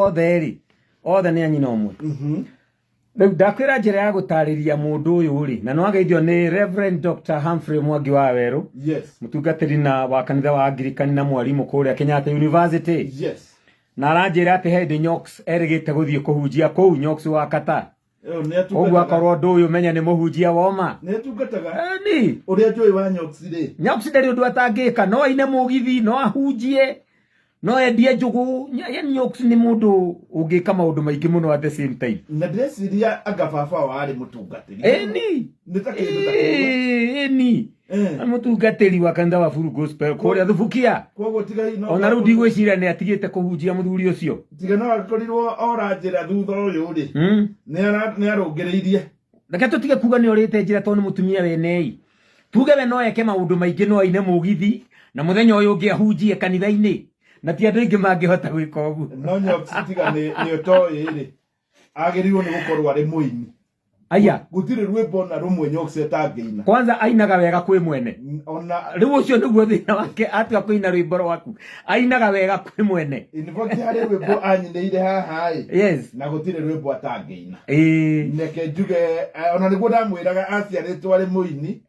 othe nĩ anyina ũmwe. Rĩu ndakwĩra njĩra ya gũtarĩria mũndũ ũyũ rĩ, na no ageithio nĩ Reverend Dr. Humphrey Mwangi wa Werũ. Yes. Mũtungatĩri na wa kanitha wa Anglikani na mwarimũ kũrĩa Kenyatta University. Yes. Na aranjĩra atĩ Head Nyoks erĩgĩte gũthiĩ kũhunjia kũu Nyoks wa Qatar. Ũguo akorwo ũndũ ũyũ menya nĩ mũhunjia woma. Nĩatungataga. Ni. Ũrĩa njũĩ wa Nyoks rĩ. Nyoks ndarĩ ũndũ atangĩka, no aine mũgithi, no ahunjie, no endie njũgũ. Nyoks nĩ mũndũ ũngĩka maũndũ maingĩ mũno at the same time. Na ndĩreciria anga baba warĩ mũtungatĩri. Ni. Ni. Mũtungatĩri wa kanitha wa Full Gospel kũrĩa Thubukia. Koguo tigai no. Ona rĩu ndigwĩciria nĩ atigĩte kũhunjia mũthuri ũcio. Tiga no akorirwo ora njĩra thutha ũyũ rĩ. Nĩ arũngĩrĩirie. Reke tũtige kuga nĩ orĩte njĩra tondũ nĩ mũtumia wenei. Tuge we no eke maũndũ maingĩ no aine mũgithi na mũthenya ũyũ ũngĩ ahunjie kanitha-inĩ. Na ti andũ aingĩ mangĩhota gwĩka ũguo. No Nyoks tiga nĩ ũtoĩ rĩ. Agĩrĩirwo nĩ gũkorwo arĩ mũini. Aya. Gũtirĩ rwĩmbo na rumwe Nyoks etangĩina. Kwanza ainaga wega kwĩ mwene. Ona rĩu ũcio nĩguo thĩna wake atua kũina rwĩmbo rwaku. Ainaga wega kwĩ mwene. In fact harĩ rwĩmbo anyinĩire haha ĩ. Yes. Na gũtirĩ rwĩmbo atangĩina. Neke njuge ona nĩguo ndamwĩraga aciarĩtwo arĩ mũini.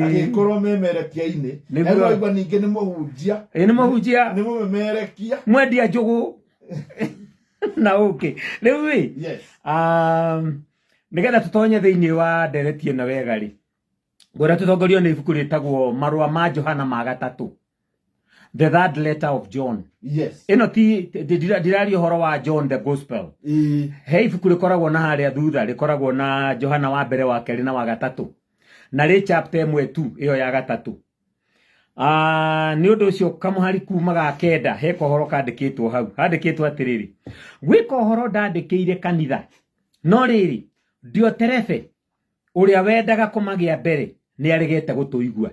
Agĩkorwo memerekia-inĩ. Nĩguo aigua ningĩ nĩ mũhunjia. Nĩ mũhunjia. Nĩ mũmemerekia. Mwendia njũgũ. Na okay. Rĩu ĩ. Yes. Nĩgetha tũtonye thĩinĩ wa ndereti ĩno wega rĩ. Ngwĩra tũtongorio nĩ ibuku rĩtagwo Marũa ma Johana ma gatatũ. The Third Letter of John. Yes. Ĩno ti ndiraria ũhoro wa John the Gospel. He ibuku rĩkoragwo na harĩa thutha rĩkoragwo na Johana wa mbere wa kerĩ na wa gatatũ. Na rĩ chapter 1 tu ĩyo ya gatatũ. Nĩ ũndũ ũcio kamũhari kuma ga kenda he kohoro kandĩkĩtwo hau. Handĩkĩtwo atĩrĩrĩ. Gwĩ kohoro ndandĩkĩire kanitha. No rĩrĩ Dioterefe ũrĩa wendaga kũmagĩa mbere nĩ aregete gũtũigua.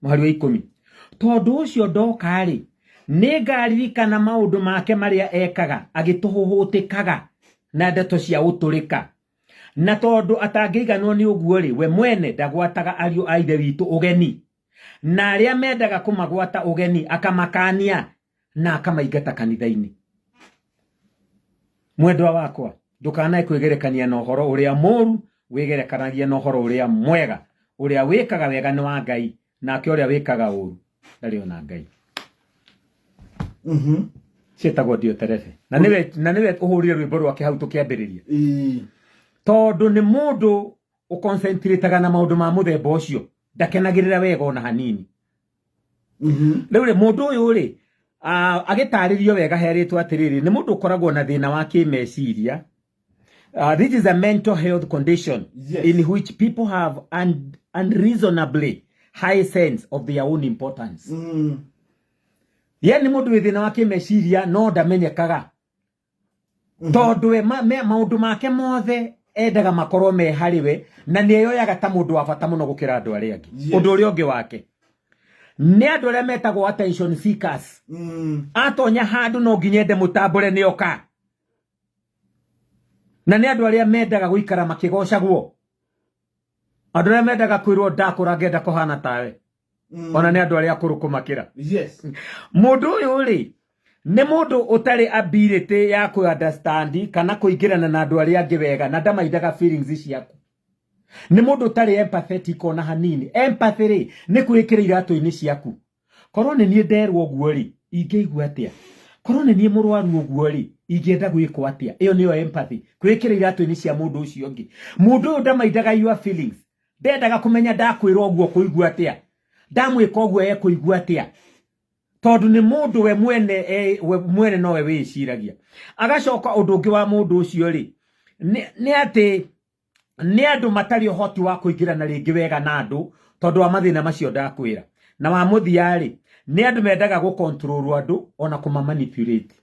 Mũhari wa 10. Tondũ ũcio ndoka rĩ nĩ ngaririkana maũndũ make marĩa ekaga agĩtũhũhũtĩkaga na ndeto cia ũtũrĩka. Na tondũ atangĩiganwo nĩ ũguo rĩ we mwene ndagwataga ariũ a ithe witũ ũgeni. Na arĩa mendaga kũmagwata ũgeni akamakania na akamaingata kanitha-inĩ. Mwendwa wakwa ndũkanae kwĩgerekania na ũhoro ũrĩa mũru, wĩgerekanagia na ũhoro ũrĩa mwega. Ũrĩa wĩkaga wega nĩ wa Ngai, nake ũrĩa wĩkaga ũru ndarĩ ona Ngai. Ciĩtagwo Dioterefe. Na nĩwe ũhũrire rwĩmbo rwake hau tũkĩambĩrĩria. Tondũ nĩ mũndũ ũconcentrataga na maũndũ ma mũthemba ũcio, ndakenagĩrĩra wega ona hanini. Rĩu rĩ mũndũ ũyũ rĩ agĩtarĩrio wega herĩtwo atĩrĩrĩ nĩ mũndũ ũkoragwo na thĩna wa kĩmeciria. This is a mental health condition. Yes. In which people have an unreasonably high sense of their own importance. Yani mũndũ wĩ thĩna wa kĩmeciria no ndamenyekaga. Tondũ we maũndũ make mothe endaga makorwo me harĩ we na nĩ eyoyaga ta mũndũ wa bata mũno gũkĩra andũ arĩa angĩ. Ũndũ ũrĩa ũngĩ wake nĩ andũ arĩa metagwo attention seekers. Atonya handũ no nginya ende mũtambũre nĩ oka. Na nĩ andũ arĩa mendaga gũikara makĩgocagwo. Andũ arĩa mendaga kwĩrwo ndakũra ngenda kũhana tawe. Ona nĩ andũ arĩa akũrũ kũmakĩra. Yes. Mũndũ ũyũ rĩ nĩ mũndũ ũtarĩ ability ya kũ-understand kana kũingĩrana na andũ arĩa angĩ wega na ndamaithaga feelings ciaku. Nĩ mũndũ ũtarĩ empathetic ona hanini. Empathy rĩ nĩ kwĩkĩra iratũ-inĩ ciaku. Korwo nĩ niĩ nderwo ũguo rĩ ingĩigua atĩa? Korwo nĩ niĩ mũrwaru ũguo rĩ ingĩenda gwĩkwo atĩa? Ĩyo nĩyo empathy. Kwĩkĩra iratũ-inĩ cia mũndũ ũcio ũngĩ. Mũndũ ũyũ ndamaithaga your feelings. Ndendaga kũmenya ndakwĩrwo ũguo kũigua atĩa. Ndamwĩka ũguo ekũigua atĩa. Tondũ nĩ mũndũ we mwene nowe wĩciragia. Agacoka ũndũ ũngĩ wa mũndũ ũcio rĩ nĩ atĩ nĩ andũ matarĩ ũhoti wa kũingĩrana rĩngĩ wega na andũ tondũ wa mathĩna macio ndakwĩra. Na wa mũthia rĩ nĩ andũ mendaga gũcontrol andũ ona kũmamanipulate.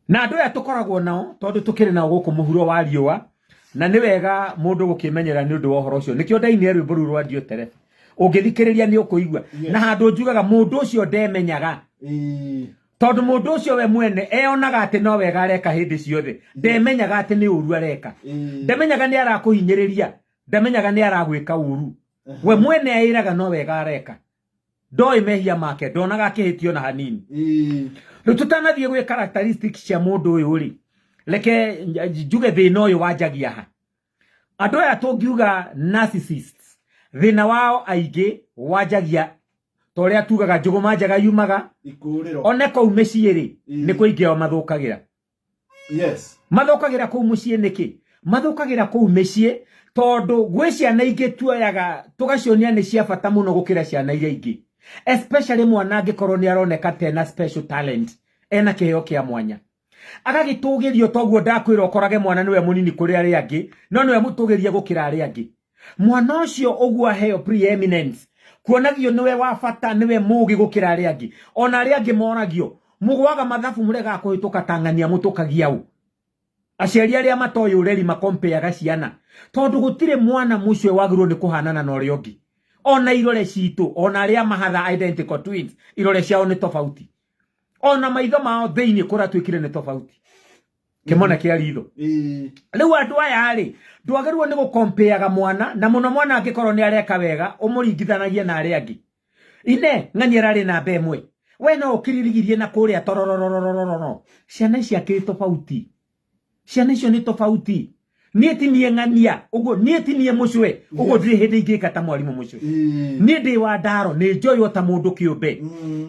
Na andũ aya tũkoragwo nao tondũ tũkĩrĩ nao gũkũ mũhuro wa riũa na nĩ wega mũndũ gũkĩmenyera nĩ ũndũ wa ũhoro ũcio. Nĩkĩo ndainire rwĩmbo rũu rwa Dioterefe. Ũngĩthikĩrĩria nĩ ũkũigua. Na handũ njugaga mũndũ ũcio ndemenyaga. Tondũ mũndũ ũcio we mwene eyonaga atĩ no wega areka hĩndĩ ciothe. Ndemenyaga atĩ nĩ ũru areka. Ndemenyaga nĩ arakũhinyĩrĩria. Ndemenyaga nĩ aragwĩka ũru. We mwene eiraga no wega areka. Ndoĩ mehia make ndonaga akĩhĩtio na hanini. Riu tutanathie gwe characteristics cia mundu uyu ri leke njuge thina uyu wanjagia ha andu aya tungiuga narcissists thina wao aingi wanjagia toria tugaga njuguma njaga yumaga ikuriro one kou micii ri ni kuingio mathukagira yes mathukagira kou mucii niki mathukagira kou micii tondu gwe ciana ingi tuoyaga tugacionia ni cia bata muno gukira ciana iria ingi especially mwana angikorwo ni aroneka tena special talent ena kiheo kia mwanya agagitugirio toguo ndakwira ukorage mwana niwe munini kuri ari angi no niwe mutugirie gukira ari angi mwana ucio uguo heo preeminence kuonagio niwe wa bata niwe mugi gukira ari angi ona ari angi moragio mugwaga mathabu murega kuhituka tangania mutukagia u aciari aria matoyo ureri makompeaga ciana tondu gutire mwana mucwe wagirwo ni kuhanana na uria ungi ona irore citu ona aria mahatha identical twins irore ciao ni tofauti ona maitho mao theini kura twikire ni tofauti kimona kia ritho riu andu aya ri ndwagirwo ni gukompeaga mwana na muno mwana angikorwo ni areka wega umuringithanagie na aria angi ine ng'anyira ri na bemwe we no ukiririgirie na kuria tororororororo ciana ciake tofauti ciana icio ni tofauti nie tinie ng'ania uguo nie tinie mucwe uguo ndiri hindi ingika ta mwarimu mucwe nie ndi wa ndaro ni njoyo ta mundu kiumbe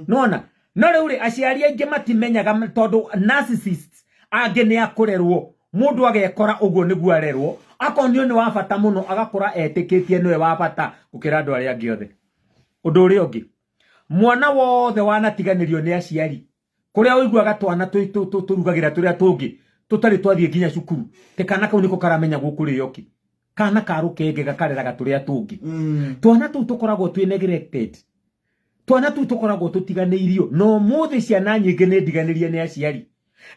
nona no riu ri aciari aingi matimenyaga tondu narcissists angi ni akurerwo mundu agekora uguo niguo arerwo akonio ni wa bata muno agakora etikitie niwe wa bata gukira andu aria angi othe undu uri ungi mwana wothe wanatiganirio ni aciari kuria uiguaga twana turugagira turia tungi tutari twathie nginya cukuru te kana kau niko karamenya gukuri yoki kana karukenge gakareraga turia tungi twana tu tukoragwo twi neglected twana tu tukoragwo tutiganeirio no muthi ciana nyingi ni ndiganirie ni aciari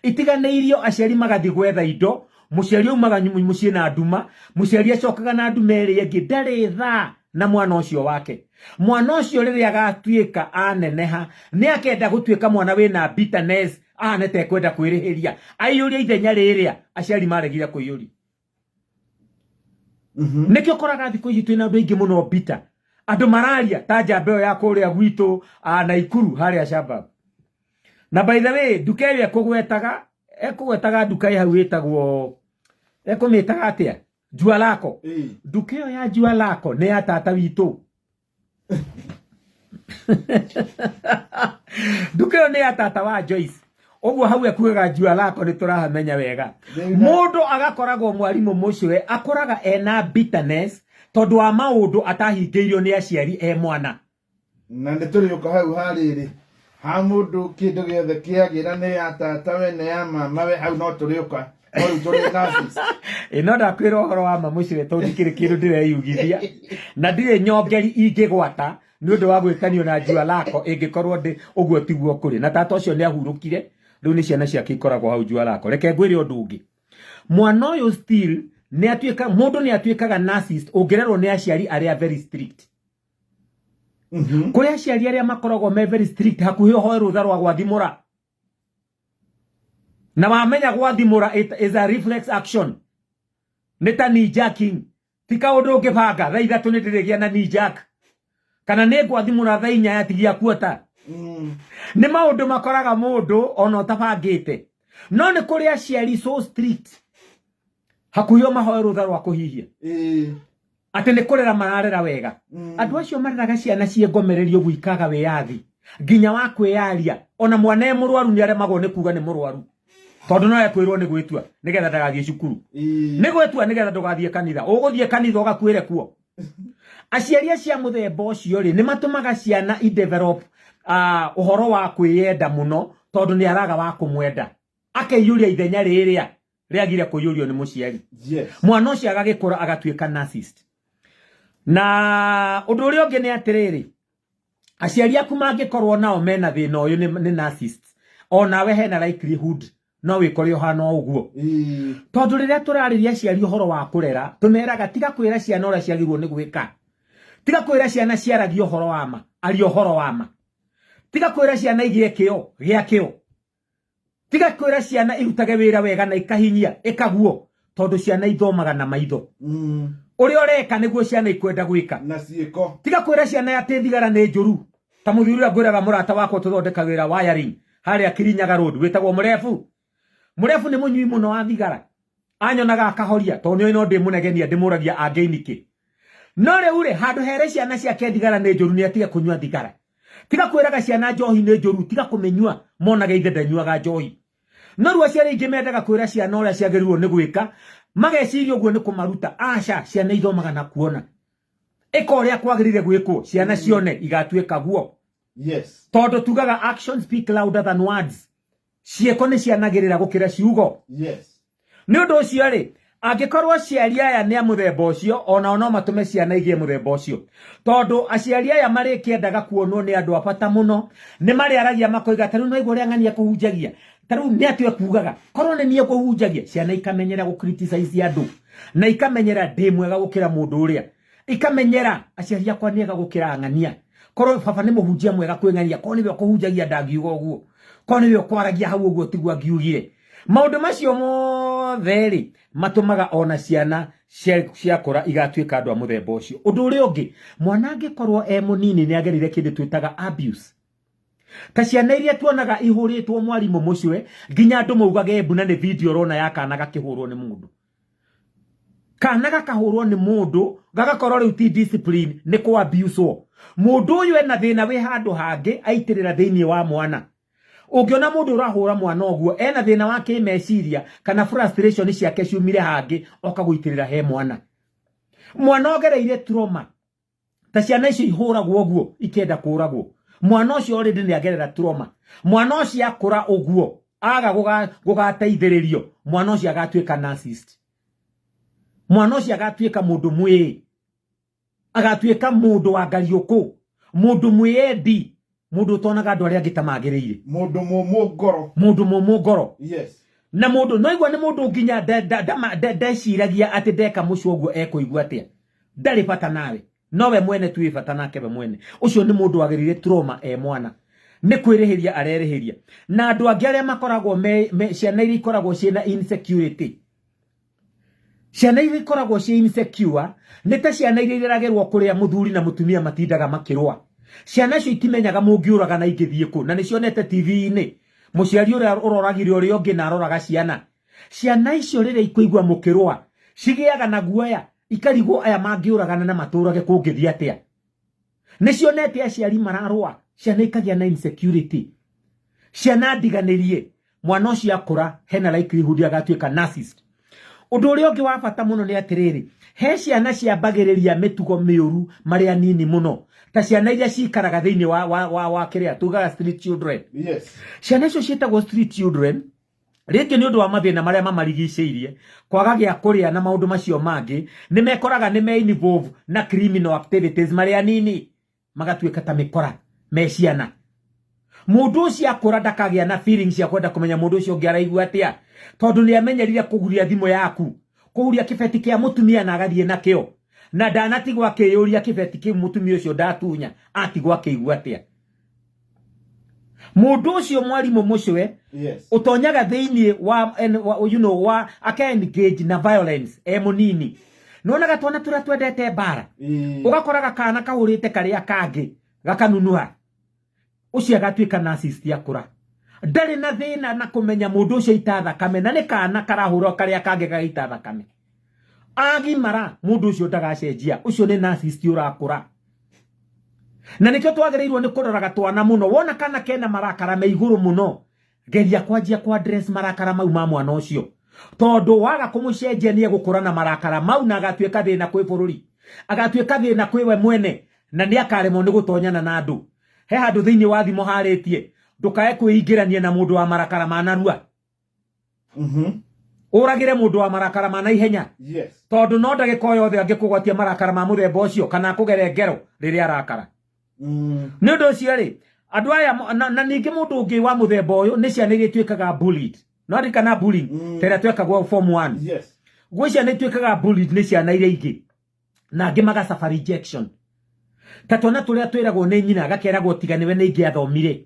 itiganeirio aciari magathi gwetha indo muciari umaga mucii na nduma muciari acokaga na nduma eri ingi ndari tha na mwana ucio wake mwana ucio riria agatuika aneneha ni akenda gutuika mwana wina bitterness anete kwenda kwirihiria aiyuria ithenya riria aciari maregire kuiyuria nikio koraga thiku ici twina andu aingi muno bitter andu mararia ta njambeo ya kuria gwitu na Ikuru haria shamba na by the way duka ria ekugwetaga duka ya witagwo ekumitaga atia Jua Lako duka ya Jua Lako ne ya tata witu duka ne ya tata wa Joyce oguo hau ekugaga Jua Lako ni turahamenya wega mundu agakoragwo mwarimu mucwe akoraga ena bitterness tondu wa maundu atahingeirio ni aciari mwana na nituriuka hau hariri ha mundu kindu giothe kiagira ni ya tata we ne ya mama we hau no turiuka ino ndakwira uhoro wa mamucwe tondu kiri kindu ndireyugithia na ndire nyongeri ingigwata ni undu wa gwikanio na Jua Lako ingikorwo ndi uguo tiguo kuri na tata ucio ni ahurukire riu ni ciana ciake ikoragwo hau Jua Lako reke ngwire undu ungi mwana uyu still ni atuika mundu ni atuikaga narcissist ungererwo ni aciari aria very strict kuri aciari aria makoragwo me very strict hakuhi hoe rutha rwa gwathimura na wamenya gwathimura is a reflex action neta knee jacking tika undu ungibanga tha ithatu ni ndirigia na knee jack kana ne gwathimura tha inya yatigia kuota ni maundu makoraga mundu ona utabangite no ni kuri aciari so strict hakuhio mahoe rutha rwa kuhihia ati ni kurera mararera wega andu acio mareraga ciana ciengomererio gwikaga wiyathi nginya wa kwiyaria ona mwana murwaru ni aremagwo ni kuga ni murwaru tondu no yakwirwo ni gwitua nigetha ndagathie cukuru ni gwitua nigetha ndugathie kanitha uguthie kanitha ugakwire kuo aciari cia muthemba ucio ri ni matumaga ciana i develop uhoro wa kwiyenda muno tondu ni araga wa kumwenda akeiyuria ithenya riria riagire kuyurio ni muciari mwana ucio agagikura agatuika narcissist na undu uria ungi ni atiriri aciari aku mangikorwo nao mena thina uyu ni narcissist onawe hena likelihood no wikore hana uguo tondu riria turariria aciari uhoro wa kurera tumeraga tiga kwira ciana ora ciagirwo ni gwika tiga kwira ciana ciaragio uhoro wa ma ari uhoro wa ma tiga kwira ciana igie kio gia kio tiga kwira ciana irutage wira wega na ikahinyia ikaguo tondu ciana ithomaga na maitho uri oreka niguo ciana ikwenda gwika na ciiko tiga kwira ciana ati thigara ni njuru ta muthuri ngwiraga murata wako tuthondeka wira wiring haria Kirinyaga road wetagwo murefu ni munyui muno wa thigara anyonaga akahoria to no ndi munegenia ndimuragia angeinike no reure handu here ciana cia kendigara ne njoru ni atige kunywa thigara tiga kwiraga ciana njohi ne njoru tiga kumenyua monaga ithe ndanyuaga njohi no ruo ciana ingi mendaga kwira ciana uria ciagerirwo ni gwika mageciria uguo ni kumaruta aca ciana ithomaga na kuona eko ria kwagirire gwikwo ciana cione igatuika guo yes todo tugaga actions speak louder than words cieko ni cianagirira gukira ciugo yes ni undu ucio ri angikorwo aciari aya ni amuthemba ucio ona no matume ciana igie muthemba ucio tondu aciari aya mari kiendaga kuonwo ni andu abata muno ni mari aragia makoiga taru no igwo ria ng'ania kuhunjagia taru ni atwe kugaga korwo ni nie kuhunjagia ciana ikamenyera gu criticize andu na ikamenyera ndi mwega gukira mundu uria ikamenyera aciari akwa niega gukira ng'ania korwo baba ni muhunjia mwega kwing'ania korwo ni we kuhunjagia ndangiuga uguo korwo ni we kwaragia hau uguo tigwa ngiugire maundu macio mothe ri matumaga ona ciana ciakora igatuika andu a muthemba ucio undu uri ungi mwana angikorwo munini ni agerire kindu twitaga abuse ta ciana iria tuonaga ihuritwo mwarimu mucwe nginya andu maugage mbuna ni video rona ya kana gakihurwo ni mundu kana gakahurwo ni mundu gagakorwo riu ti discipline ni ku abuse wo mundu uyu ena thina wi handu hangi aitirira thiini wa mwana ungiona mundu urahura mwana oguo ena thina wa kimeciria kana frustration ciake ciumire hangi okaguitirira he mwana ogereire trauma ta ciana icio ihuragwo oguo ikenda kuragwo mwana ucio already ni agerera trauma mwana ucio akura oguo aga gugateithiririo mwana ucio agatuika narcissist mwana ucio agatuika mundu mwi agatuika mundu wa ngariuku mundu mwiyendi mundu utonaga andu aria ngitamagiriire mundu mumu ngoro yes na mundu no igwa ni mundu nginya ndeciragia ati ndeka mucio guo ekuigua atia ndari bata nawe nowe mwene tu ibata nake we mwene ucio ni mundu agirire trauma mwana ni kwirihiria arerihiria na andu angi aria makoragwo ciana iria ikoragwo ciina insecurity ciana iria ikoragwo ciina insecure ni ta ciana iria iragerwo kuria muthuri na mutumia matindaga makirwa ciana cio itimenyaga mungiuraga na ingithie ku na nicionete TV-ini muciari uria uroragire uria ungi na aroraga ciana icio rire ikuigwa mukirwa cigiaga na guoya ikarigwo aya mangiuragana na maturage kungithia atia nicionete aciari mararwa ciana ikagia na insecurity ciana ndiganirie mwana ucio akura hena likelihood agatuika narcissist undu uria ungi wa bata muno ni atiriri he ciana ciambagiriria mitugo miuru maria nini muno ta ciana iria cikaraga thiini wa kiria tugaga street children yes ciana icio cietagwo street children rĩngĩ nĩ ũndũ wa mathĩna marĩa mamarigicĩirie kwaga gĩa kũrĩa na maũndũ macio mangĩ nĩ mekoraga nĩ me involve na criminal activities marĩa nini magatuĩka ta mĩkora me ciana mũndũ ũcio akũra ndakagĩa na feelings ya kwenda kũmenya mũndũ ũcio ũngĩ araigua atĩa tondũ nĩ amenyerire kũguria thimũ yaku kũguria kĩbeti kĩa mũtumia na agathiĩ nakĩo na ndanatigwo akĩyũria kĩbeti kĩu mũtumia ũcio ndatunya atigwo akĩigua atĩa mundu ucio mwarimu mucwe yes utonyaga thiini wa aka engage na violence munini nonaga twana turia twendete bara ugakoraga kana kahurite karia kangi gakanunuha ucio agatuika narcissist yakura ndari na thina na kumenya mundu ucio itatha kame na ni kana karahura karia kangi gaita kame agimara mundu ucio ndagacenjia ucio ni narcissist urakura na nikyo twagereirwo ni kuroraga twana muno wona kana kena marakara me iguru muno geria kwanjia kwa address marakara mau ma mwana ucio tondu waga kumucenjia ni egukura na marakara mau na agatuika thina kwi bururi agatuika thina kwi we mwene na ni akaremwo ni gutonyana na andu he handu thiini wa thimo haritie ndukae kwingirania na mundu wa marakara manarua uragire mundu wa marakara mana ihenya yes tondu no ndagika yothe angikugwatia marakara ma muthemba ucio kana kugere ngero riria arakara ni undu ucio ri andu aya na ningi mundu ungi wa muthemba uyu ni ciana iria twikaga bullied no ri kana bullying tera twekagwo form 1 yes gwe ciana twikaga bullied ni ciana iria ingi na ngi maga suffer rejection tatona turia twiragwo ni nyina gakeragwo tiganiwe ni ingi athomire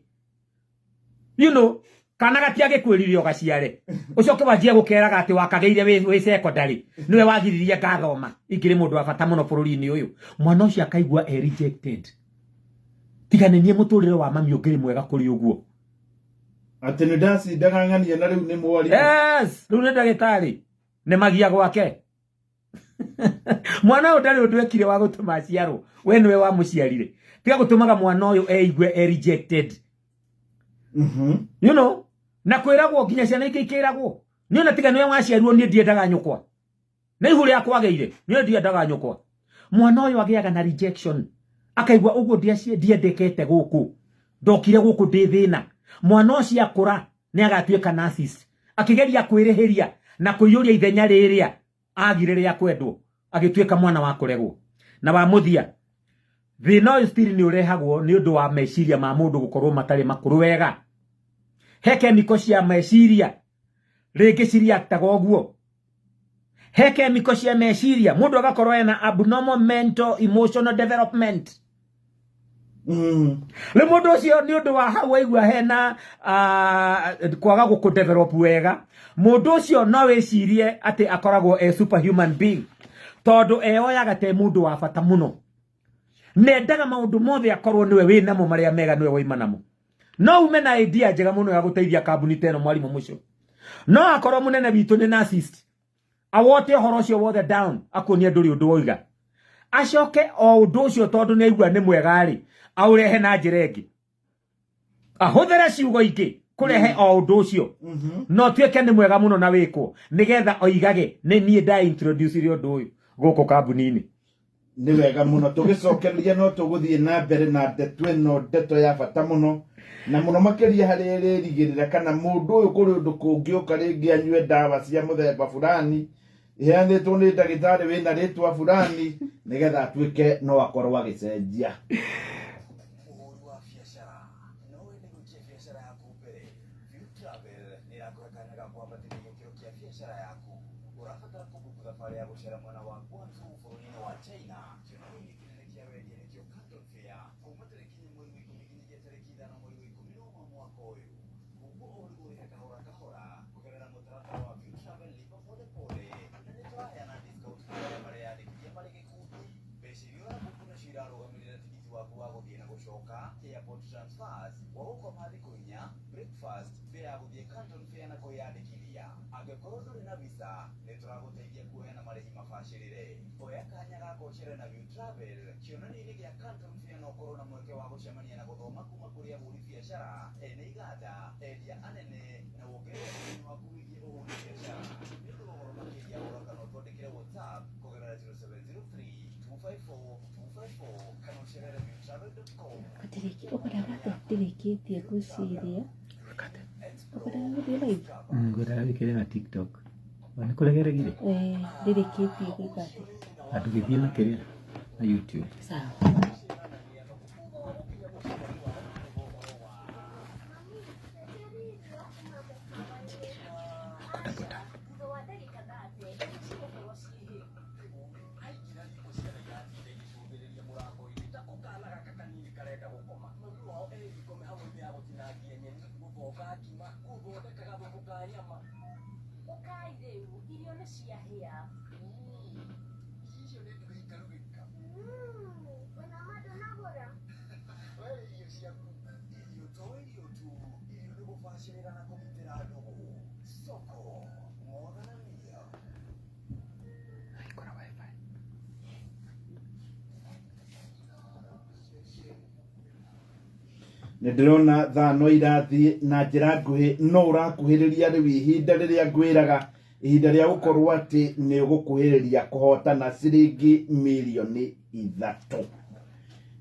kana gatiage kwiririo gaciare ucoke wanjie gukeraga ati wakageire we secondary niwe wagiriria gathoma ingire mundu wa bata muno bururi-ini uyu mwana ucio akaigua rejected tiganenie muturire wa mami ungiri mwega kuri uguo ati ni dasi ndagangania na riu ni mwari. Yes, riu ni ndagitari ni magia gwake. Mwana ndari undu ekire wa gutuma ciaro, we niwe wa muciarire. Tiga gutumaga mwana uyu eigwe rejected. You know, na kwiragwo nginya ciana ikiragwo. Ni ona tiga niwe waciarirwo ni ndiendaga nyukwa. Na ihuri yakwa ageire, ni ndiendaga nyukwa. Mwana uyu agiaga na rejection. Akaigwa uguo ndiendekete guku. Ndokire guku ndi thina. Mwana ucio akura ni agatuika narcissist. Akigeria kwirihiria na kuyuria ithenya riria agirire ya kwendwo, agituika mwana wa kuregwo. Na wa muthia thina uyu still ni urehagwo ni undu wa meciria ma mundu gukorwo matari makuru wega. He chemical cia meciria ringi ciriactaga uguo. He chemical cia meciria mundu agakorwo ena abnormal mental emotional development. Le mundu ucio ni undu wa hau waigua hena kwaga guku develop wega. Mundu ucio no wicirie ati akoragwo superhuman being, tondu eoyaga te mundu wa bata muno. Nendaga maundu mothe akorwo niwe winamo maria mega niwe woimanamo. No ume na idea njega muno ya guteithia kambuni teno mwalimu mucio. No akorwo munene bitu ni narcissist, awote horo ucio wothe down, akunie nduri undu woiga. Acoke o undu ucio tondu ni aigua ni mwega ri, aurehe na njira ingi. Ahuthere ciugo ingi kurehe o undu ucio. No tuike ni mwega muno na wikwo nigetha oigage ni nie nda introduce ri undu uyu guku kambuni-ini. Ni wega muno tugicokeria no tuguthie na mbere na ndeto ino, ndeto ya bata muno na muno makiria hari rigirira kana mundu uyu kuri undu kungiuka ringi anyue ndawa cia muthemba fulani iheanitwo ni ndagitari wina ritwa fulani nigetha atuike no akorwo agicenjia. Breakfast fare guthie Canton Fair na kwiyandikithia angikorwo nduri na visa ni turaguteithia kuheana marihi mabacirire. Oya kanya ga gũcera na View Travel kĩonania-inĩ gĩa Canton Fair no ũkorwo na mweke wa gũcemania na gũthoma kuma kũrĩ ahũri biacara ene iganda, endia anene na wongerere ũmenyi waku wĩgiĩ ũhũri biacara. Nĩ ũndũ wa ũhoro makĩria ũroka no twandĩkĩre WhatsApp kũgerera 0703-254-254 kana ũcerere viewtravel.com. Ndĩrĩkĩtie gwĩciria ngwenda wikire na TikTok. Wana kuregeregire? Ndĩrĩkĩtie gwĩkate. Andu githie na kiria na YouTube. Sawa. Ndirona thano irathi na njira nguhi no urakuhiriria riu ihinda riria ngwiraga ihinda ria gukorwo ati ni ugukuhiriria kuhotana ciringi milioni 3.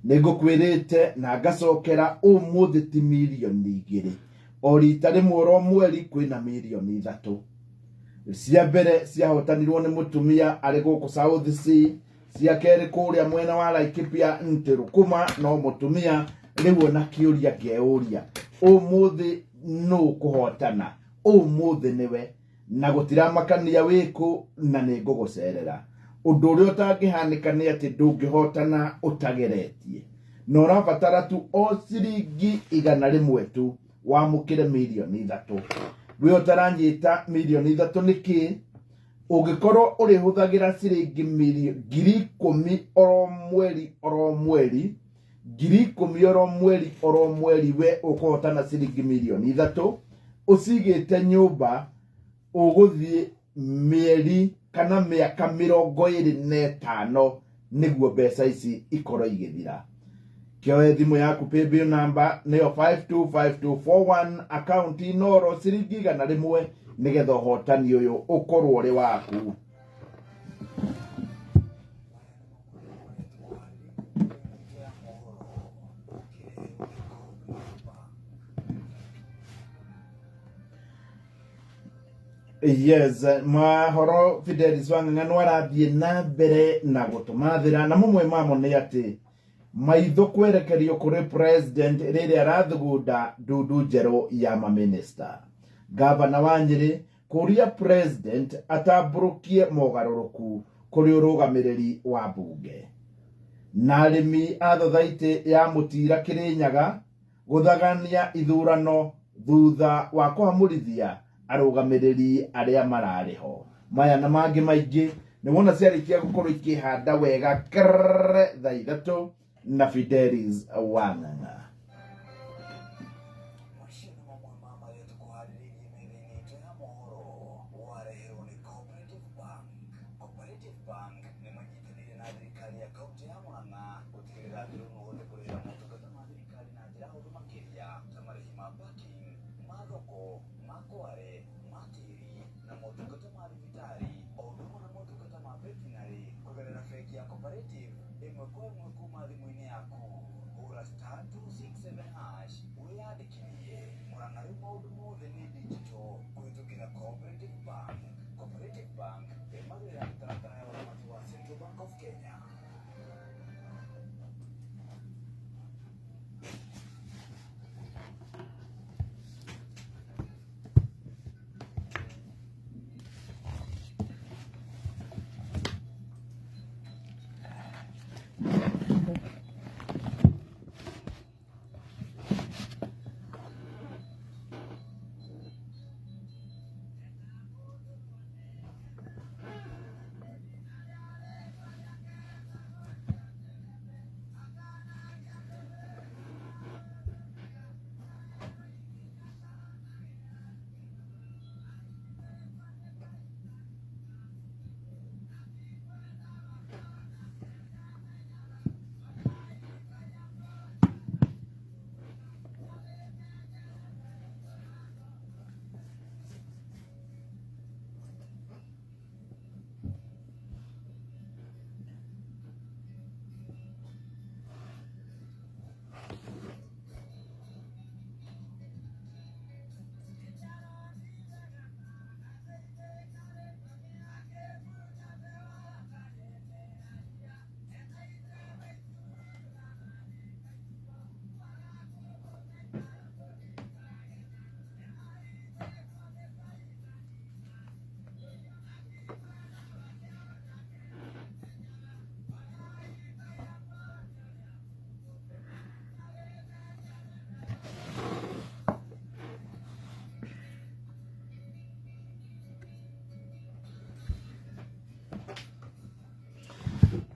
Nigukwirite na ngacokera umuthi ti milioni 2 o rita rimwe ro mweri kwina milioni 3 cia mbere ciahotanirwo ni mutumia ari guku South Sea, cia keri kuria mwena wa Laikipia Ntirukuma no mutumia riu na kiuria ngeuria umuthi no kuhotana umuthi niwe na gutiramakania wiku na ni ngugucerera. Undu uria utangihanika ni ati ndungihotana utageretie no rabatara tu o ciringi 100 tu wamukire milioni 3. We utaranyita milioni 3 niki ungikorwo uri huthagira ciringi milioni 10,000 oro mweri 10,000 oro mweri we ukuhotana ciringi milioni 3 ucigite nyumba uguthie mieri kana miaka 25 niguo mbeca ici ikorwo igithira. Kioe thimu yaku paybill number niyo 525241 account inoro ciringi 100 nigetha hotani uyu ukorwo uri waku. Yes, mahoro Fidelis Wang'ang'ano arathie na mbere na gutumathira na mumwe mamo ni ati maitho kwerekerio kuri president riri arathugunda ndudu njeru ya maminista. Gavana wa Nyeri kuria president atamburukie mogaruruku kuri urugamiriri wa bunge. Na arimi athothaiti ya mutira Kirinyaga guthagania ithurano thutha wa kuhamurithia arugamiriri aria marariho. Maya na mangi maingi ni wona ciarikia gukorwo ikihanda wega thaa 3 na Fidelis Wang'ang'a.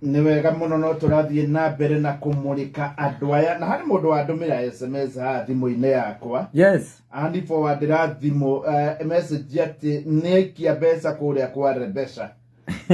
Ni wega muno no turathie na mbere na kumurika andu aya na hari mundu wandumira SMS ha thimu-ini yakwa. Yes. Andi forwardira thimu message ati nekia mbeca kuria kwa Rebesha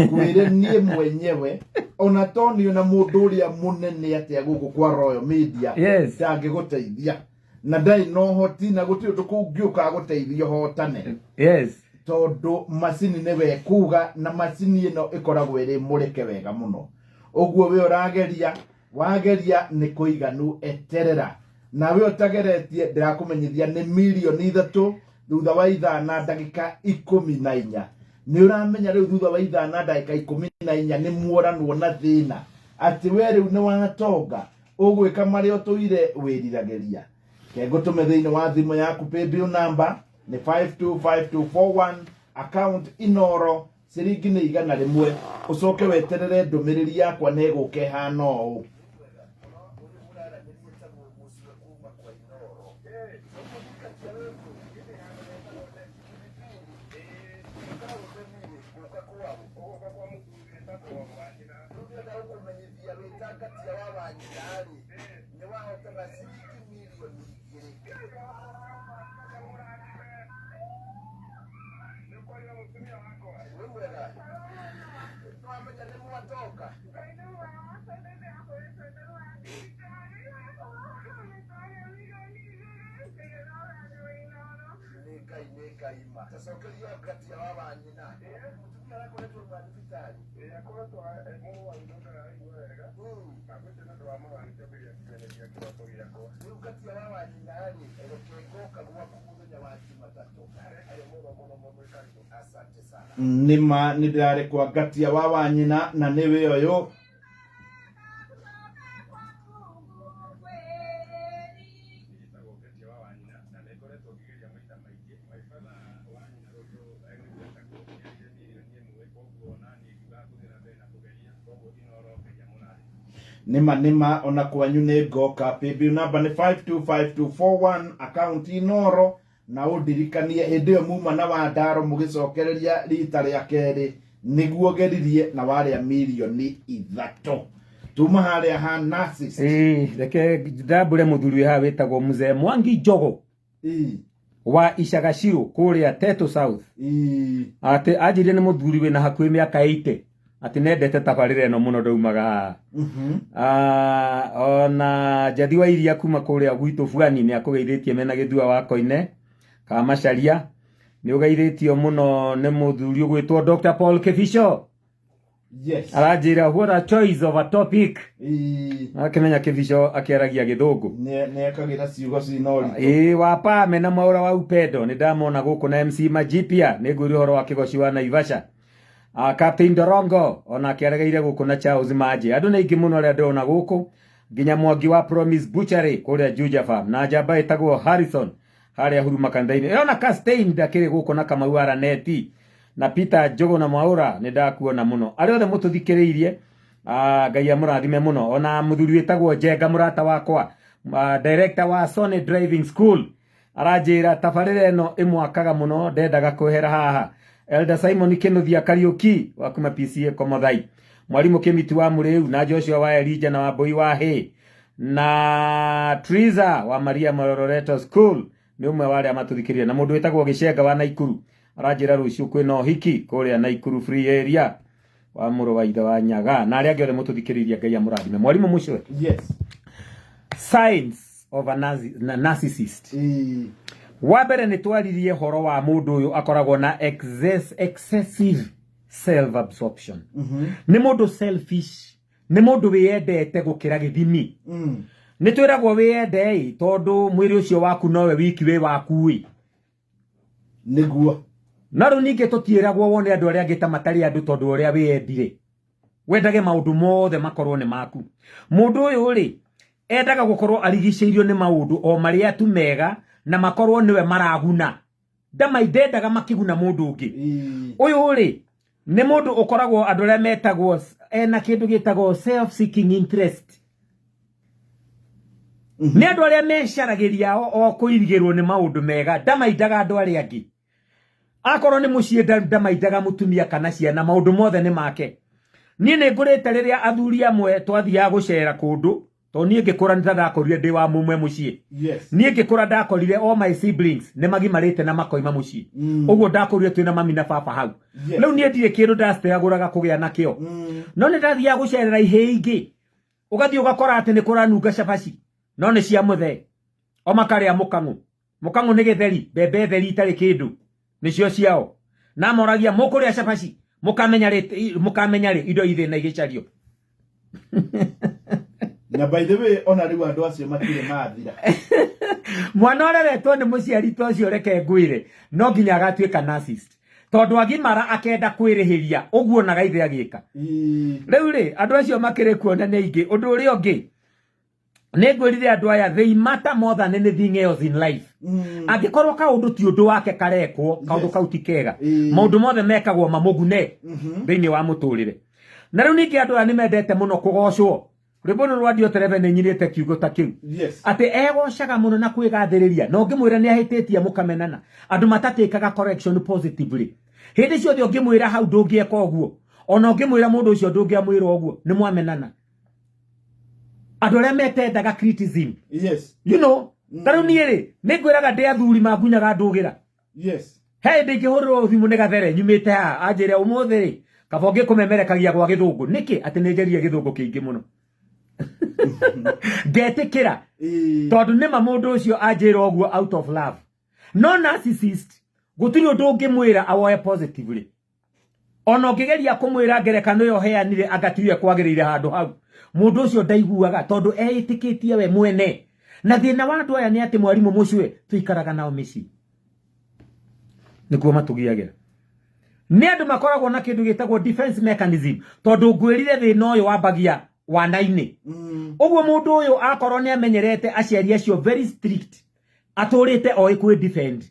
kwire nie mwenyewe ona Tony na mundu uria munene atia guku kwa Royal Media. Yes. Tangiguteithia na ndai no hoti na guti tukungiuka guteithio hotane. Yes. Tondu macini ni wekuga na macini ino ikoragwo iri murike wega muno. Oguo we orageria wageria ni kuiganu eterera na we otageretie ndirakumenyithia ni milioni 3 thutha wa ithaa na ndagika 14 ni uramenya riu thutha wa ithaa na ndagika 14 ni muoranwo na thina ati we riu ni watonga ugwika mario tuire wirirageria kengo tume thiini wa thimu yaku paybill number ni 525241 account inoro ciringi ni 100 ucoke weterere ndumiriri yakwa neguke hana uu. Nima nidare kwa gati ya wawa nyina na newe yoyo. Nima ona kwa nyune goka paybill number ni 525241 account inoro na udirikanie hende yo muma na wandaro mugicokereria rita ria keri niguo geririe na waria milioni 3 tuma haria ha nurses reke ndambure muthuri ha wetagwo Mzee Mwangi Njogo wa Ishagashiro kuria Teto South ate ajire ni muthuri we na hakwi miaka 80 ati nendete tabarire no muno ndaumaga ona jadi wa iria kuma kuria gwitu Fuani ni akugeithĩtie mena githua wakoine ka macaria ni ugeithĩtio muno ni muthuri gwitwo Dr. Paul Kefisho. Yes. Arajira what a choice of a topic. Akimenya Kefisho akiaragia githungu. Ne akagira ciugo cinori. Wapa mena maura wa upendo ni ndamona guku na MC Majipia ni nguri horo wa kigoci wa Naivasha. Captain Dorongo ona akiarageire guku na Charles Maji. Andu ni ingi muno ria ndona guku nginya Mwangi wa Promise Butchery kuria Juja Farm na njamba itagwo Harrison haria huruma kandaini. Ona Castain ndakire guku na Kamauara neti. Na Peter Njogo na Mwaura ni ndakuona muno ari othe mututhikiriirie Ngai amurathime muno ona muthuri wetagwo Njenga murata wakwa director wa Sony Driving School arajira tabarire no imwakaga muno ndendaga kwehera haha Elder Simon Kinuthia Kariuki wa kuma PCA Komothai mwalimu Kimiti wa Muriu na Joshua wa Elijah na Waboi wa He na Triza wa Maria Morororeto School ni umwe wale amatuthikiririe na mundu wetagwo Gicenga wa Naikuru arajira ruciu kwino hiki kuria Naikuru free area wa muro wa ithe wa Nyaga na aria ngore mututhikiriria Ngai amurathime mwalimu mucwe. Yes. Signs of a narcissist. Wabere ni twaririe horo wa mundu uyu akoragwo na excessive self absorption. Ni mundu selfish, ni mundu wiyendete gukira githimi. Ni twiragwo wiyende tondu mwiri ucio waku nowe wiki we waku wi niguo na ru ninge tutieragwo wone andu aria ngita matari andu tondu uria wiyendire wendage maundu mothe makorwo ni maku. Mundu uyu ri endaga gukorwo arigiceirio ni maundu o maria tu mega na makorwo niwe maraguna ndamaidendaga makiguna mundu ungi. Uyu ri ni mundu ukoragwo andu aria metagwo ena kindu gitagwo self seeking interest. Ni andu aria mecaragiria o kuirigirwo ni maundu mega ndamaidaga andu aria angi. Akorwo ni mucie ndamaidaga mutumia kana ciana maundu mothe ni make. Ni ngurite riria athuri amwe twathia gucera kundu to nie ngikura ndadakorire ndi wa mumwe mucie. Yes. Nie ngikura ndakorire all my siblings ne magimarite na makoima mucie. Uguo ndakorire twina mami na baba hau. Riu nie ndire kindu ndastegaguraga kugia nakio. No ni ndathia gucerera ihe ingi. Ugathi ugakora ati ni kuranunga cabaci. No ni cia muthe. O makaria mukangu. Mukangu ni githeri, bebe theri itari kindu. Nicio ciao. Na moragia mukuria cabaci. Mukamenya ri indo ithe na igicario. Na by the way ona riu andu acio matire mathira. Mwana ore wetwo ni muciari tocio reke ngwire no nginya agatuika narcissist. Tondu agimara akenda kwirihiria uguo na gaithe agika. Riu ri andu acio makire kuona ni ingi undu uri ongi. Negwirire andu aya they matter more than anything else in life. Angikorwo kaundu ti undu wake karekwo kaundu kauti kega. Maundu mothe mekagwo mamugune thiini wa muturire. Na riu ningi andu aya ni mendete muno kugocwo. Ribono rwadio tereve ni nyirite kiugo ta kiu. Yes. Ate egocaga muno na kwigathiriria. No ngimwira ni ahititie mukamenana. Andu matatikaga correction positively. Hindi ciothe ngimwira hau ndungieka oguo. Ona ngimwira mundu ucio ndungiamwira oguo ni mwamenana. Andu aria metendaga criticism. Yes. You know, taru niere ni ngwiraga ndi athuri magunyaga ndugira. Yes. He ndingihurwo thimu ne gathere nyumite ha anjire umuthi kabonge kumemerekagia gwa githungu niki ati nejerie githungu kiingi muno getikira tondu nima mundu ucio anjira oguo out of love no narcissist gutiri undu ungimwira awoe positively ono ngigeria kumwira ngerekano yo heanire agatirie kwagirire handu hau mundu ucio ndaiguaga tondu eitikitie we mwene na thina wa andu aya ni ati mwarimu mucwe tuikaraga nao mici nikuo matugiagira ni andu makoragwo na kindu gitagwo defense mechanism tondu ngwirire thina uyu wambagia wanaini uguo mundu uyu akorwo ni amenyerete aciari acio very strict aturite oi kwi defend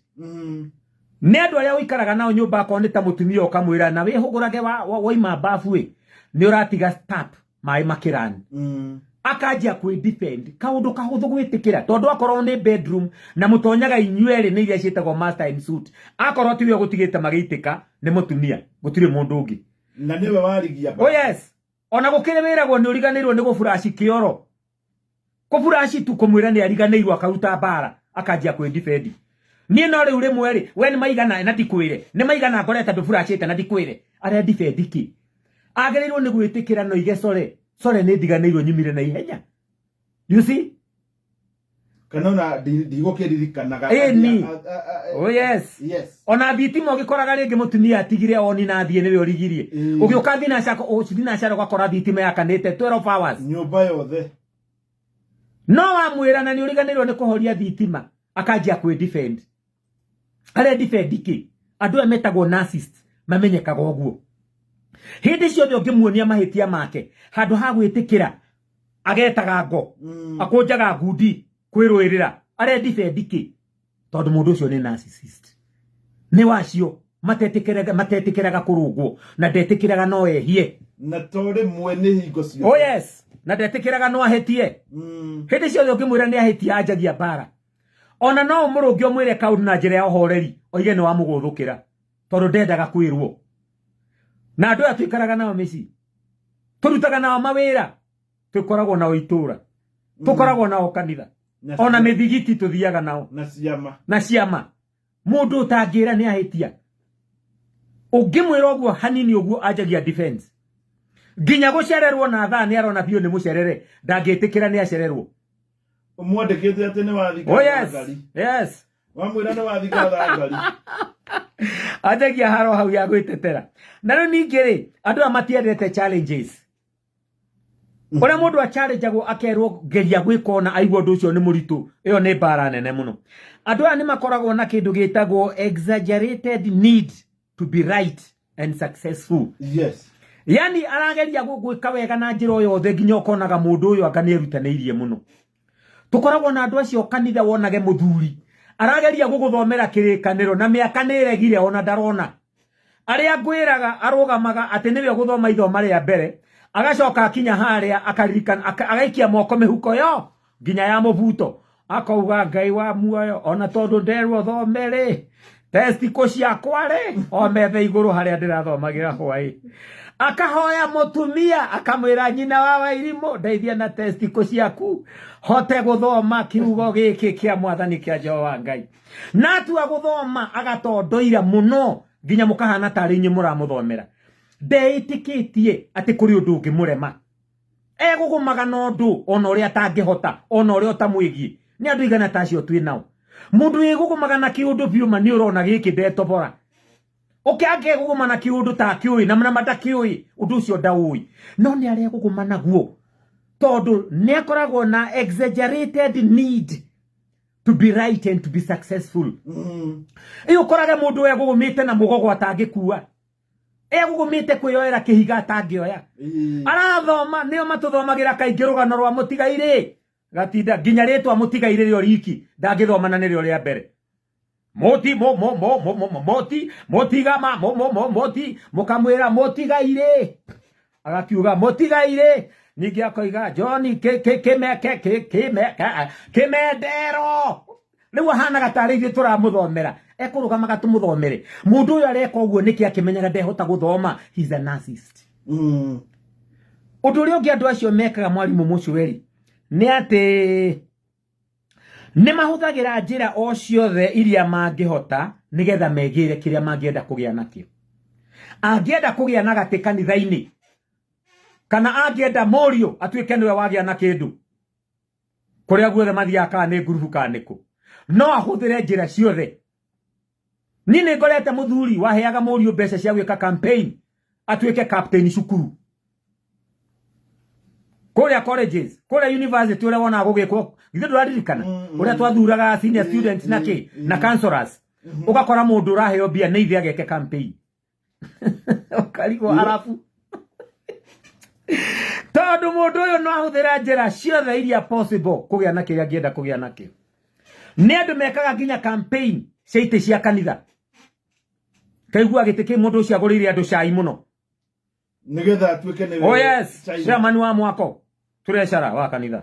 ni andu aria uikaraga nao nyumba akorwo ni ta mutumia ukamwira na wihugurage waima bafu ni uratiga stop mai makirani akajia kwi defend kaundu kahuthu gwitikira tondu akorwo ni bedroom na mutonyaga inyuere ni iria cietagwo master in suit akorwo tiwe gutigite magiitika ni mutumia gutire mundu ungi na niwe warigia oh yes ona gukire wiragwo ni uriganirwo ni gufurashi kioro kufurashi tu kumwira ni ariganirwo akaruta bara akajia kwi defend ni no ri uri mweri we ni maigana na ndikwire ni maigana ngoreta ndufurashite na ndikwire aria defend ki agerirwo ni gwitikira no ige sore ni ndiganirwo nyumire na ihenya you see kanona ndigukiririkanaga oh yes ona thitimo gikoraga ringi mutumia atigire oni na thie niwe origirie ugiuka thina cako ucithina caro gakora thitimo yakanite 12 hours nyumba yothe no amwira na ni uriganirwo ni kuhoria thitima akajia kwi defend aria defend ki andu emetagwo narcissist mamenyekaga oguo hindi ciothe ungimuonia mahitia make handu ha gwitikira agetaga ngo akunjaga ngundi kwirwirira aria defend ki tondu mundu ucio ni narcissist ni wacio matetikiraga kurungwo na ndetikiraga no ehie na tori mwene hingo cio oh yes na ndetikiraga no ahetie hindi ciothe ungimwira ni ahetia anjagia bara ona no umurungi omwire kaundu na njira ya uhoreri oige ni wa muguthukira tondu ndendaga kwirwo na andu atuikaraga nao mici turutaga nao mawira tukoragwo nao itura tukoragwo nao kanitha ona mithigiti tuthiaga nao na ciama mundu utangira ni ahitia ungimwira oguo hanini oguo anjagia defense ginya gucererwo na thaa ni arona bio ni mucerere ndangitikira ni acererwo umwandikite ati ni wathika oh yes wamwira ni wathika thangari ajagia haro hau ya gwitetera na no ningiri andu amatiendete challenges ora mundu a challenge ago akerwo geria gwikona aigwo ndu ucio ni muritu iyo ni bara nene muno andu ani makoragwo na kindu gitagwo exaggerated need to be right and successful yes yani arageria gwika wega na njira yothe nginya ukonaga mundu uyu akanerutaneirie muno tukoragwo na andu acio kanitha wonage muthuri arageria guguthomera kirikaniro na miaka niregire ona ndarona aria ngwiraga arugamaga ati niwe guthoma ithoma ria mbere agacoka akinya haria akaririkana agaikia moko mihuko yo nginya ya mubuto akauga ngai wa muoyo ona tondu nderwo thomere testiko ciakwa ri o methe iguru haria ndirathomagira hwai akahoya mutumia akamwira nyina wa Wairimu ndeithia na testiko ciaku hote guthoma kiugo giki kia mwathani kia Jehova Ngai natua guthoma agatondoira muno nginya mukahana tari nyi muramuthomera ndeitikitie ati kuri undu ngimurema egugumaga no ndu ona uria atangihota ona uria utamwigie ni andu igana tacio twi nao mundu egugumaga na kiundu biuma ni urona giki ndetobora ukiage gugumana kiundu ta kiui na mna matakiui undu ucio ndaui no ni aria gugumana guo tondu ni akoragwo na exaggerated need to be right and to be successful iyo koraga mundu egugumite na mugogo atangikua egugumite kwiyoera kihiga atangioya arathoma nio matuthomagira kaingi rugano rwa mutigaire gatinda nginya ritwa mutigaire rio riki ndangithomana nirio ria mbere moti mukamwira motigaire agakiuga motigaire ningi akoiga John kimendero riu hana gatari ithu turamuthomera ekurugamaga tumuthomere mundu uyu areka uguo niki akimenyaga ndehota guthoma he's a narcissist undu uri ungi andu acio mekaga mwarimu mucweri ni ati ni mahuthagira njira o ciothe iria mangihota nigetha megire kiria mangienda kugia nakio. Angienda kugia na gati kanitha-ini kana angienda morio atuike niwe wagia na kindu kuria guothe mathiaka ni ngurubu kaniku no ahuthire njira ciothe. Ni ngorete muthuri waheaga morio mbeca cia gwika campaign atuike captain cukuru kuria colleges kuria university uria wona gugikwo githe nduraririkana uria twathuraga senior students nake na counselors ugakora mundu uraheo bia ni ithe ageke campaign ukarigo arafu tondu mundu uyu no ahuthira njira ciothe iria possible kugia na kiria angienda kugia nakio. Ni andu mekaga nginya campaign cia ite cia kanitha kaigua gitike mundu ucio agurire andu cai muno nigetha atuike ni oh yes chairman wa mwako tureshara wa kanitha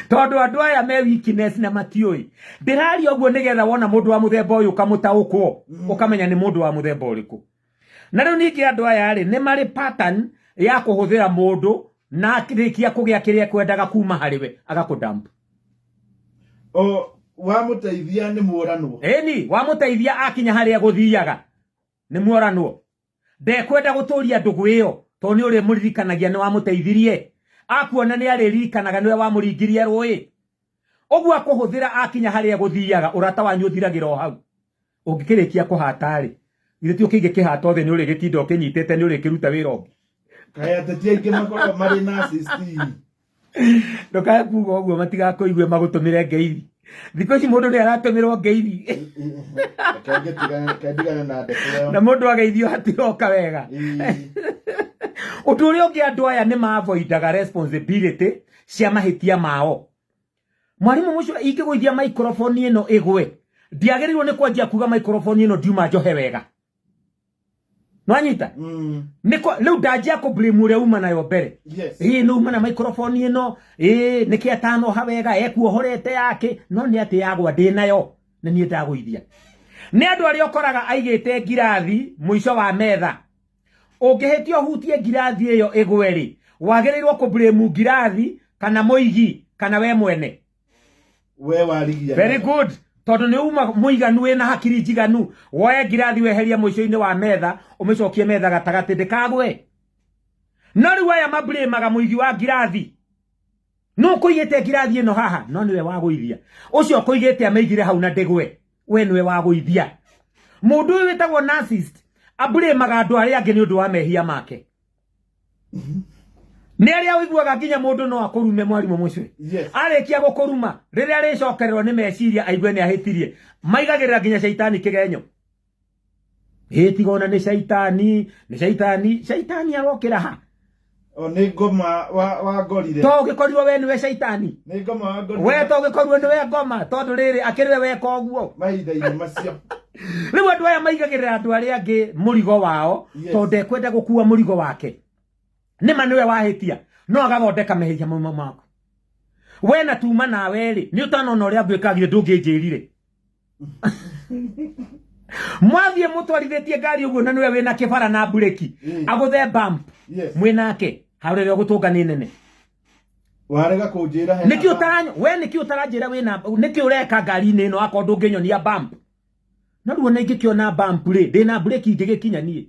tondu andu aya me weakness na matioi ndirari oguo nigetha wona mundu wa muthemba uyu kamutaukwo ukamenya ni mundu wa muthemba uriku. Na riu ningi andu aya ri ni mari pattern ya kuhuthira mundu na akirikia kugia kiria kwendaga kuma hariwe agakudamp. O wa muteithia ni muoranwo. Eni wa muteithia akinya haria guthiaga ni muoranwo. Ndekwenda guturia ndugu iyo to ni uri muririkanagia ni wa muteithirie akuona ni aririkanaga niwe wa muringirie rui oguo akuhuthira akinya haria guthiaga urata wanyu uthiragira o hau ungikirikia kuhatari ithe ti ukinge kihata othe ni uri gitindo kinyitete ni uri kiruta wira ongi kaya tetie ingi makoro mari na assist ndokae kuga oguo matigakoigue magutumire ngeithi thiko ici mundu ni aratumirwo ngeithi na mundu ageithio hatiroka wega. Undu uria ungi andu aya ni mavoidaga responsibility cia mahitia mao. Mwarimu mucio ingiguithia microphone ino igwe ndiagerirwo ni kwanjia kuga microphone ino ndiuma njohe wega nwanyita niko riu ndanjia ku blame uria uma nayo mbere no uma na microphone ino niki atano ha wega ekuohorete yake no ni ati yagwa ndi nayo na ni ndaguithia ni andu ari okoraga aigite ngirathi muico wa metha ungihitio hutie ngirathi iyo igweri wagerirwo ku blame ngirathi kana muigi kana we mwene we warigia very good tondu ni uma muiganu wina hakiri njiganu woe ngirathi weheria muico-ini wa metha umicokie metha gatagati ndikagwe no riu aya mablamaga muigi wa ngirathi no kuigite ngirathi ino haha no niwe waguithia ucio kuigite ameigire hau na ndigwe we niwe waguithia mundu uyu witagwo narcissist ablamaga andu aria angi ni undu wa mehia make ni aria wiguaga nginya mundu no akurume mwarimu mucio arikia gukuruma riria aricokererwo ni meciria aigue ni ahitirie maigagirira nginya shaitani kigenyo tigona ni shaitani arokira ha o ni ngoma wa ngorire to gikorirwo we niwe shaitani ni ngoma wa ngorire we to gikorwo niwe ngoma tondu riri akiriwe weka uguo maitha-ini macio riu andu aya maigagirira andu aria angi murigo wao tondu ekwenda gukua murigo wake nima niwe wahitia no agathondeka mehia mama mako we na tuma nawe ri ni utanona uria ngwikagire ndungijirire mwathie mutwarithitie ngari uguo na niwe wina kibara na bureki aguthe bump mwinake haurire gutunga ni nene warega kunjira he niki utanyo we niki utaranjira wina niki ureka ngari-ini ino akwa ndunginyonia bump na ruo na ingikiona bump ri ndina bureki ingigikinya nie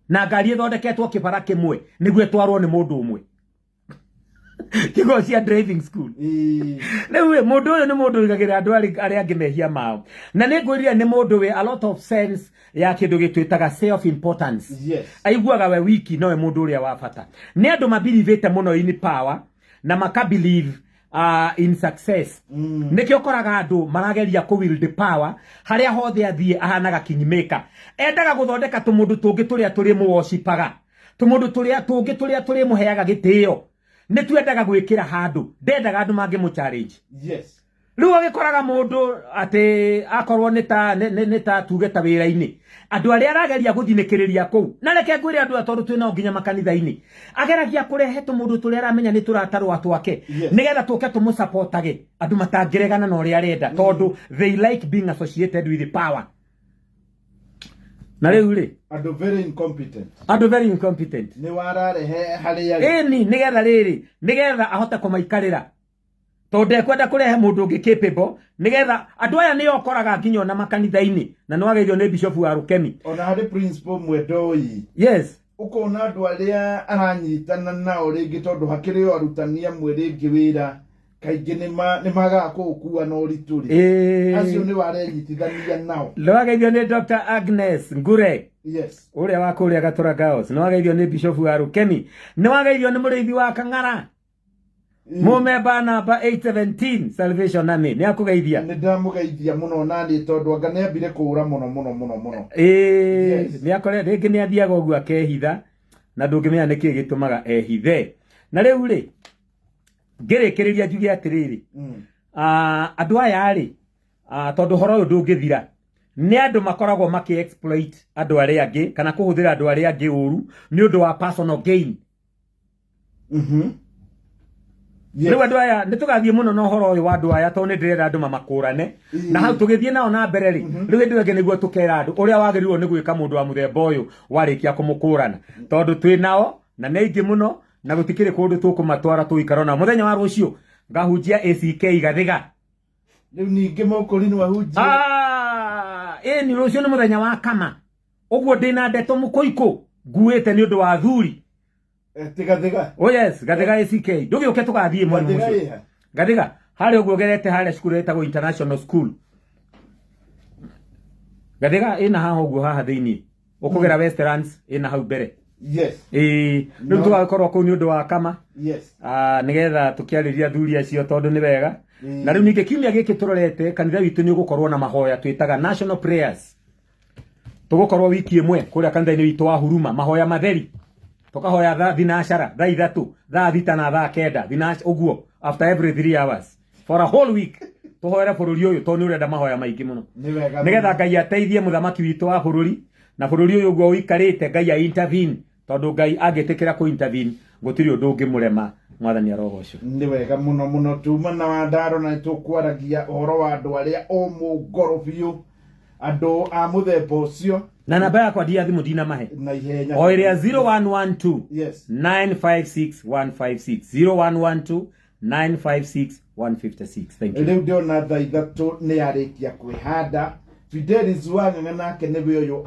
na ngari ithondeketwo kibara kimwe niguo twarwo ni mundu umwe kigo cia driving school riu mundu uyu ni mundu igagira andu aria angi mehia mao na ni ngwirire ni mundu we a lot of sense ya kindu gitwitaga self importance aiguaga we wiki no we mundu uria wa bata ni andu mabilivete muno in power na makabelieve in success niki okoraga andu marageria ku wield power haria hothe athie ahanaga kingmaker endaga guthondeka tumundu tungi turia turi muwoshipaga tumundu turia tungi turia turi muheaga gitio ni twendaga gwikira handu ndendaga andu mangi mu challenge riu agikoraga mundu ati akorwo ni ta tuge ta wira-ini andu aria arageria guthinikiriria kuu na reke ngwire andu atondu twina nginya makanitha-ini ageragia kurehe tumundu turia aramenya ni turatarwa twake nigetha tuke tumusapotage andu matangiregana na uria arenda tondu they like being associated with the power na riu ri andu very incompetent ni wararehe haria nigetha riri nigetha ahote kumaikarira tonde kwenda kurehe mundu ungi capable nigetha andu aya ni okoraga nginyo na makanitha-ini na no ageithio ni bishop wa Rukemi ona hari principal mwendoi yes ukona andu aria aranyitana nao ringi tondu hakiri o arutani amwe ringi wira kaingi ni magaga kuukua na urituri acio ni warenyitithania nao no ageithio ni Dr. Agnes Ngure yes uria wa kuria Gatura Girls no ageithio ni bishop wa Rukemi no ageithio ni muriithi wa Kang'ara Mumemba namba 817 Salvation Army ni akugeithia ni ndamugeithia muno nani tondu anga ni ambire kuura muno ni akore ringi ni athiaga uguo akehitha na ndungimenya niki gitumaga ehithe na riu ri ngirikiriria njuge atiriri andu aya ri tondu horo uyu ndungithira ni andu makoragwo maki exploit andu aria angi kana kuhuthira andu aria angi uru ni undu wa personal gain yes. Riu andu aya nitugathie muno no horo uyu wa andu aya tondu ndirenda andu mamakurane na hau tugithie nao na mbere ri riu ndirenge niguo tukera andu uria wagirirwo ni gwika mundu wa muthemba uyu warikia kumukurana tondu twi nao na ni ingi muno na gutikire kundu tukumatwara tuikarona muthenya wa rucio ngahunjia ACK Gathiga riu ningi mokori ni wahunjia ni rucio ni muthenya wa kama uguo ndina ndeto mukoiko nguite ni undu wa thuri Gathiga oh yes Gathiga ACK ndugiuke tugathie mwana mucio Gathiga hari uguo gerete hari cukuru etagwo International School Gathiga ina haha uguo haha thiini ukugera Westlands ina hau mbere yes riu tugakorwo kuu ni undu wa kama yes nigetha tukiariria thuri acio tondu ni wega na riu ninge kiumia giki turorete kanitha witu ni ugukorwo na mahoya twitaga national prayers tugukorwo wiki imwe kuria kanitha-ini witu wa Huruma mahoya matheri tukahoya thinashara thaa 3 thaa 6 na thaa 9 thinash uguo after every 3 hours for a whole week tuhoera bururi uyu tondu urenda mahoya maingi muno nigetha Ngai ateithie muthamaki witu wa bururi na bururi uyu uguo uikarite Ngai a intervene tondu Ngai angitikira ku intervene gutiri undu ungimurema mwathani arogoco ni wega muno tuma na wandaro na tukwaragia horo wa andu aria omugoro biu andu a muthemba ucio na namba yakwa dia thimu dina mahe na ihenya o iria 0112 yes 956 156 0112 956 156 thank you riu ndiona thaa 3 ni arikia kwihanda Fidelis Wang'ang'a nake ni we uyu